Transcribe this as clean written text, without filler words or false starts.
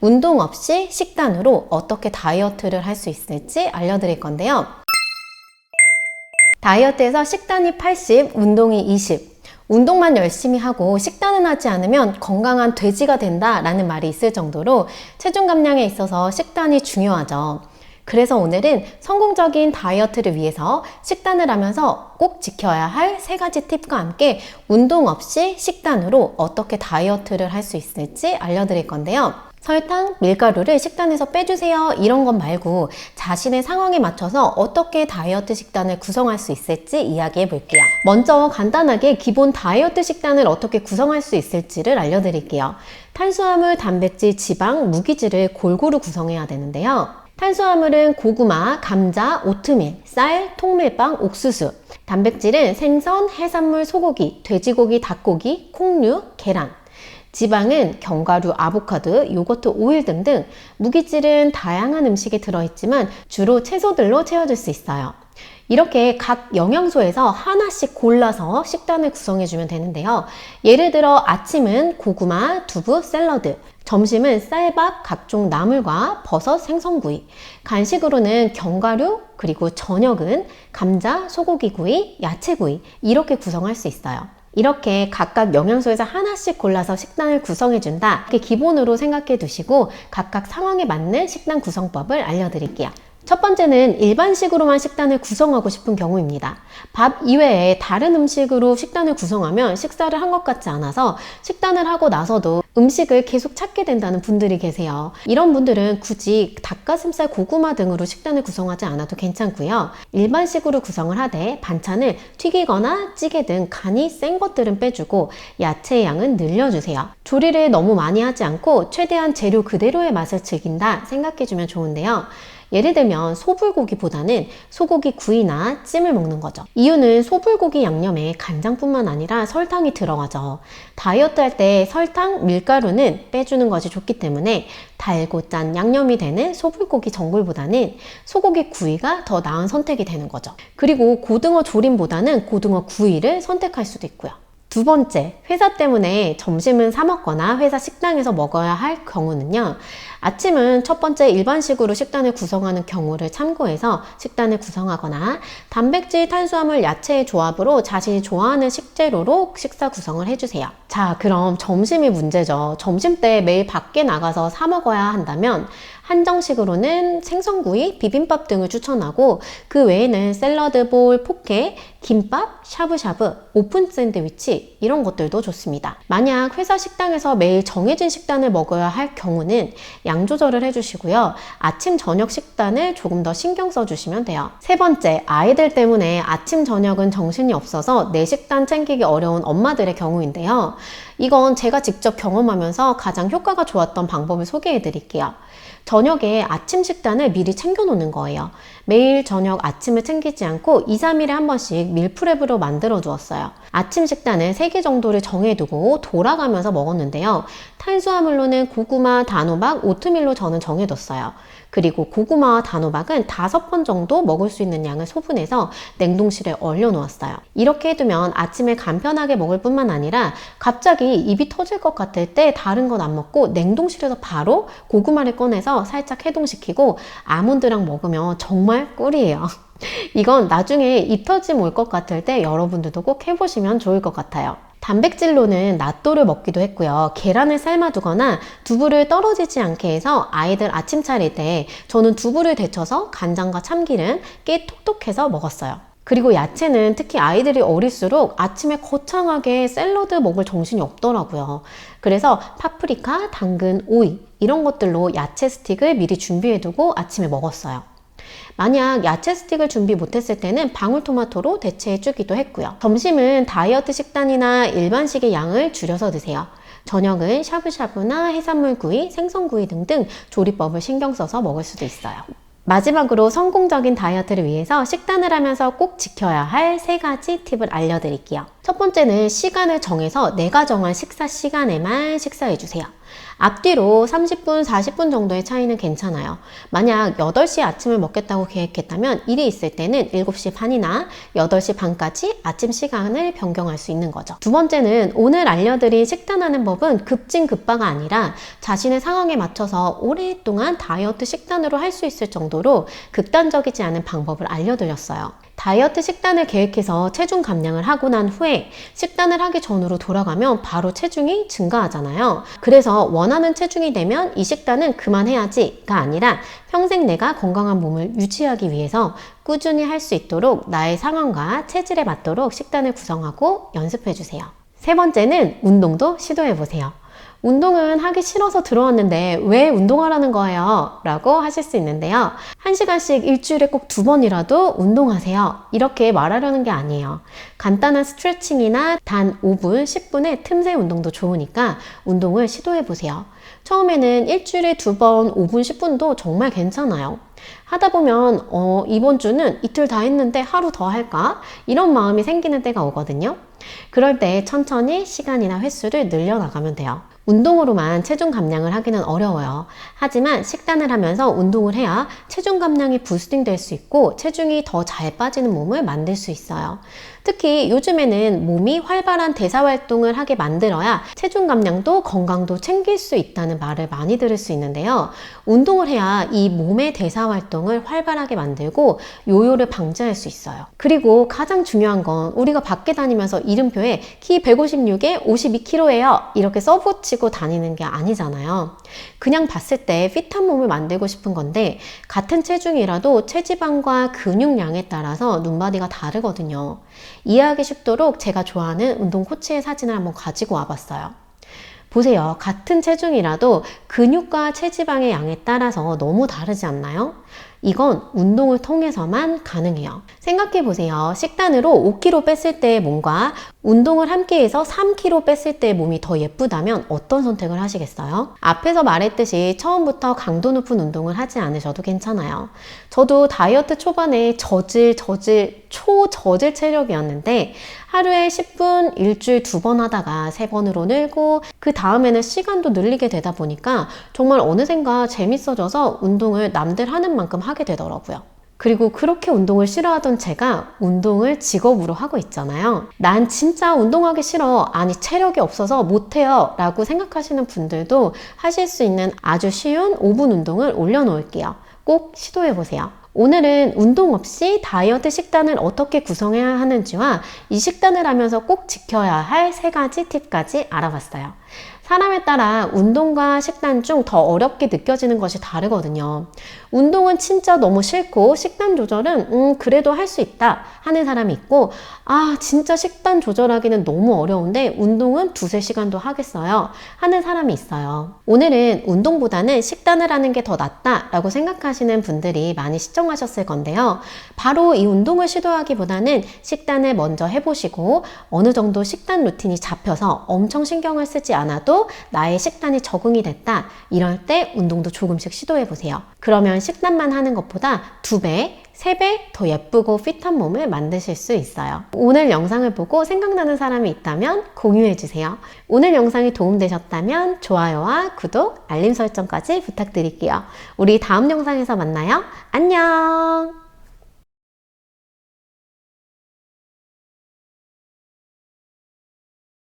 운동 없이 식단으로 어떻게 다이어트를 할 수 있을지 알려드릴 건데요. 다이어트에서 식단이 80, 운동이 20. 운동만 열심히 하고 식단은 하지 않으면 건강한 돼지가 된다라는 말이 있을 정도로 체중 감량에 있어서 식단이 중요하죠. 그래서 오늘은 성공적인 다이어트를 위해서 식단을 하면서 꼭 지켜야 할 3가지 팁과 함께 운동 없이 식단으로 어떻게 다이어트를 할 수 있을지 알려드릴 건데요. 설탕, 밀가루를 식단에서 빼주세요 이런 것 말고 자신의 상황에 맞춰서 어떻게 다이어트 식단을 구성할 수 있을지 이야기해 볼게요. 먼저 간단하게 기본 다이어트 식단을 어떻게 구성할 수 있을지를 알려드릴게요. 탄수화물, 단백질, 지방, 무기질을 골고루 구성해야 되는데요. 탄수화물은 고구마, 감자, 오트밀, 쌀, 통밀빵, 옥수수. 단백질은 생선, 해산물, 소고기, 돼지고기, 닭고기, 콩류, 계란. 지방은 견과류, 아보카도, 요거트, 오일 등등. 무기질은 다양한 음식에 들어있지만 주로 채소들로 채워질 수 있어요. 이렇게 각 영양소에서 하나씩 골라서 식단을 구성해주면 되는데요. 예를 들어 아침은 고구마, 두부, 샐러드, 점심은 쌀밥, 각종 나물과 버섯, 생선구이, 간식으로는 견과류, 그리고 저녁은 감자, 소고기구이, 야채구이 이렇게 구성할 수 있어요. 이렇게 각각 영양소에서 하나씩 골라서 식단을 구성해준다. 이렇게 기본으로 생각해 두시고 각각 상황에 맞는 식단 구성법을 알려드릴게요. 첫 번째는 일반식으로만 식단을 구성하고 싶은 경우입니다. 밥 이외에 다른 음식으로 식단을 구성하면 식사를 한 것 같지 않아서 식단을 하고 나서도 음식을 계속 찾게 된다는 분들이 계세요. 이런 분들은 굳이 닭가슴살, 고구마 등으로 식단을 구성하지 않아도 괜찮고요. 일반식으로 구성을 하되 반찬을 튀기거나 찌개 등 간이 센 것들은 빼주고 야채의 양은 늘려주세요. 조리를 너무 많이 하지 않고 최대한 재료 그대로의 맛을 즐긴다 생각해주면 좋은데요. 예를 들면 소불고기보다는 소고기 구이나 찜을 먹는 거죠. 이유는 소불고기 양념에 간장뿐만 아니라 설탕이 들어가죠. 다이어트 할 때 설탕, 밀가루는 빼주는 것이 좋기 때문에 달고 짠 양념이 되는 소불고기 전골보다는 소고기 구이가 더 나은 선택이 되는 거죠. 그리고 고등어 조림보다는 고등어 구이를 선택할 수도 있고요. 두 번째, 회사 때문에 점심은 사 먹거나 회사 식당에서 먹어야 할 경우는요. 아침은 첫 번째 일반식으로 식단을 구성하는 경우를 참고해서 식단을 구성하거나 단백질, 탄수화물, 야채의 조합으로 자신이 좋아하는 식재료로 식사 구성을 해주세요. 자, 그럼 점심이 문제죠. 점심 때 매일 밖에 나가서 사 먹어야 한다면 한정식으로는 생선구이, 비빔밥 등을 추천하고 그 외에는 샐러드볼, 포케, 김밥, 샤브샤브, 오픈 샌드위치 이런 것들도 좋습니다. 만약 회사 식당에서 매일 정해진 식단을 먹어야 할 경우는 양 조절을 해주시고요. 아침, 저녁 식단을 조금 더 신경 써주시면 돼요. 세 번째, 아이들 때문에 아침, 저녁은 정신이 없어서 내 식단 챙기기 어려운 엄마들의 경우인데요. 이건 제가 직접 경험하면서 가장 효과가 좋았던 방법을 소개해 드릴게요. 저녁에 아침 식단을 미리 챙겨 놓는 거예요. 매일 저녁 아침을 챙기지 않고 2, 3일에 한 번씩 밀프렙으로 만들어 두었어요. 아침 식단을 3개 정도를 정해두고 돌아가면서 먹었는데요. 탄수화물로는 고구마, 단호박, 오트밀로 저는 정해뒀어요. 그리고 고구마와 단호박은 5번 정도 먹을 수 있는 양을 소분해서 냉동실에 얼려 놓았어요. 이렇게 해두면 아침에 간편하게 먹을 뿐만 아니라 갑자기 입이 터질 것 같을 때 다른 건 안 먹고 냉동실에서 바로 고구마를 꺼내서 살짝 해동시키고 아몬드랑 먹으면 정말 꿀이에요. 이건 나중에 입 터짐 올 것 같을 때 여러분들도 꼭 해보시면 좋을 것 같아요. 단백질로는 낫또를 먹기도 했고요. 계란을 삶아두거나 두부를 떨어지지 않게 해서 아이들 아침 차릴 때 저는 두부를 데쳐서 간장과 참기름 꽤 톡톡해서 먹었어요. 그리고 야채는 특히 아이들이 어릴수록 아침에 거창하게 샐러드 먹을 정신이 없더라고요. 그래서 파프리카, 당근, 오이 이런 것들로 야채 스틱을 미리 준비해두고 아침에 먹었어요. 만약 야채 스틱을 준비 못했을 때는 방울토마토로 대체해주기도 했고요. 점심은 다이어트 식단이나 일반식의 양을 줄여서 드세요. 저녁은 샤브샤브나 해산물구이, 생선구이 등등 조리법을 신경 써서 먹을 수도 있어요. 마지막으로 성공적인 다이어트를 위해서 식단을 하면서 꼭 지켜야 할 3가지 팁을 알려드릴게요. 첫 번째는 시간을 정해서 내가 정한 식사 시간에만 식사해주세요. 앞뒤로 30분, 40분 정도의 차이는 괜찮아요. 만약 8시에 아침을 먹겠다고 계획했다면 일이 있을 때는 7시 반이나 8시 반까지 아침 시간을 변경할 수 있는 거죠. 두 번째는 오늘 알려드린 식단하는 법은 급진급파가 아니라 자신의 상황에 맞춰서 오랫동안 다이어트 식단으로 할 수 있을 정도로 극단적이지 않은 방법을 알려드렸어요. 다이어트 식단을 계획해서 체중 감량을 하고 난 후에 식단을 하기 전으로 돌아가면 바로 체중이 증가하잖아요. 그래서 원하는 체중이 되면 이 식단은 그만해야지가 아니라 평생 내가 건강한 몸을 유지하기 위해서 꾸준히 할 수 있도록 나의 상황과 체질에 맞도록 식단을 구성하고 연습해 주세요. 세 번째는 운동도 시도해 보세요. 운동은 하기 싫어서 들어왔는데 왜 운동하라는 거예요? 라고 하실 수 있는데요. 1시간씩 일주일에 꼭 2번이라도 운동하세요. 이렇게 말하려는 게 아니에요. 간단한 스트레칭이나 단 5분, 10분의 틈새 운동도 좋으니까 운동을 시도해 보세요. 처음에는 일주일에 2번, 5분, 10분도 정말 괜찮아요. 하다 보면 이번 주는 이틀 다 했는데 하루 더 할까? 이런 마음이 생기는 때가 오거든요. 그럴 때 천천히 시간이나 횟수를 늘려나가면 돼요. 운동으로만 체중 감량을 하기는 어려워요. 하지만 식단을 하면서 운동을 해야 체중 감량이 부스팅 될 수 있고 체중이 더 잘 빠지는 몸을 만들 수 있어요. 특히 요즘에는 몸이 활발한 대사 활동을 하게 만들어야 체중 감량도 건강도 챙길 수 있다는 말을 많이 들을 수 있는데요. 운동을 해야 이 몸의 대사 활동을 활발하게 만들고 요요를 방지할 수 있어요. 그리고 가장 중요한 건 우리가 밖에 다니면서 이름표에 키 156에 52kg예요 이렇게 써붙이고 다니는 게 아니잖아요. 그냥 봤을 때 핏한 몸을 만들고 싶은 건데 같은 체중이라도 체지방과 근육량에 따라서 눈바디가 다르거든요. 이해하기 쉽도록 제가 좋아하는 운동 코치의 사진을 한번 가지고 와봤어요. 보세요. 같은 체중이라도 근육과 체지방의 양에 따라서 너무 다르지 않나요? 이건 운동을 통해서만 가능해요. 생각해 보세요. 식단으로 5kg 뺐을 때의 몸과 운동을 함께해서 3kg 뺐을 때의 몸이 더 예쁘다면 어떤 선택을 하시겠어요? 앞에서 말했듯이 처음부터 강도 높은 운동을 하지 않으셔도 괜찮아요. 저도 다이어트 초반에 초저질 체력이었는데 하루에 10분 일주일 2번 하다가 3번으로 늘고 그 다음에는 시간도 늘리게 되다 보니까 정말 어느샌가 재밌어져서 운동을 남들 하는 만큼 하게 되더라고요. 그리고 그렇게 운동을 싫어하던 제가 운동을 직업으로 하고 있잖아요. 난 진짜 운동하기 싫어. 아니 체력이 없어서 못해요 라고 생각하시는 분들도 하실 수 있는 아주 쉬운 5분 운동을 올려놓을게요. 꼭 시도해보세요. 오늘은 운동 없이 다이어트 식단을 어떻게 구성해야 하는지와 이 식단을 하면서 꼭 지켜야 할 3가지 팁까지 알아봤어요. 사람에 따라 운동과 식단 중 더 어렵게 느껴지는 것이 다르거든요. 운동은 진짜 너무 싫고 식단 조절은 그래도 할 수 있다 하는 사람이 있고 진짜 식단 조절하기는 너무 어려운데 운동은 2-3시간도 하겠어요 하는 사람이 있어요. 오늘은 운동보다는 식단을 하는 게 더 낫다 라고 생각하시는 분들이 많이 시청하셨을 건데요. 바로 이 운동을 시도하기보다는 식단을 먼저 해보시고 어느 정도 식단 루틴이 잡혀서 엄청 신경을 쓰지 않아도 나의 식단이 적응이 됐다 이럴 때 운동도 조금씩 시도해 보세요. 그러면 식단만 하는 것보다 2배, 3배 더 예쁘고 핏한 몸을 만드실 수 있어요. 오늘 영상을 보고 생각나는 사람이 있다면 공유해 주세요. 오늘 영상이 도움되셨다면 좋아요와 구독, 알림 설정까지 부탁드릴게요. 우리 다음 영상에서 만나요. 안녕!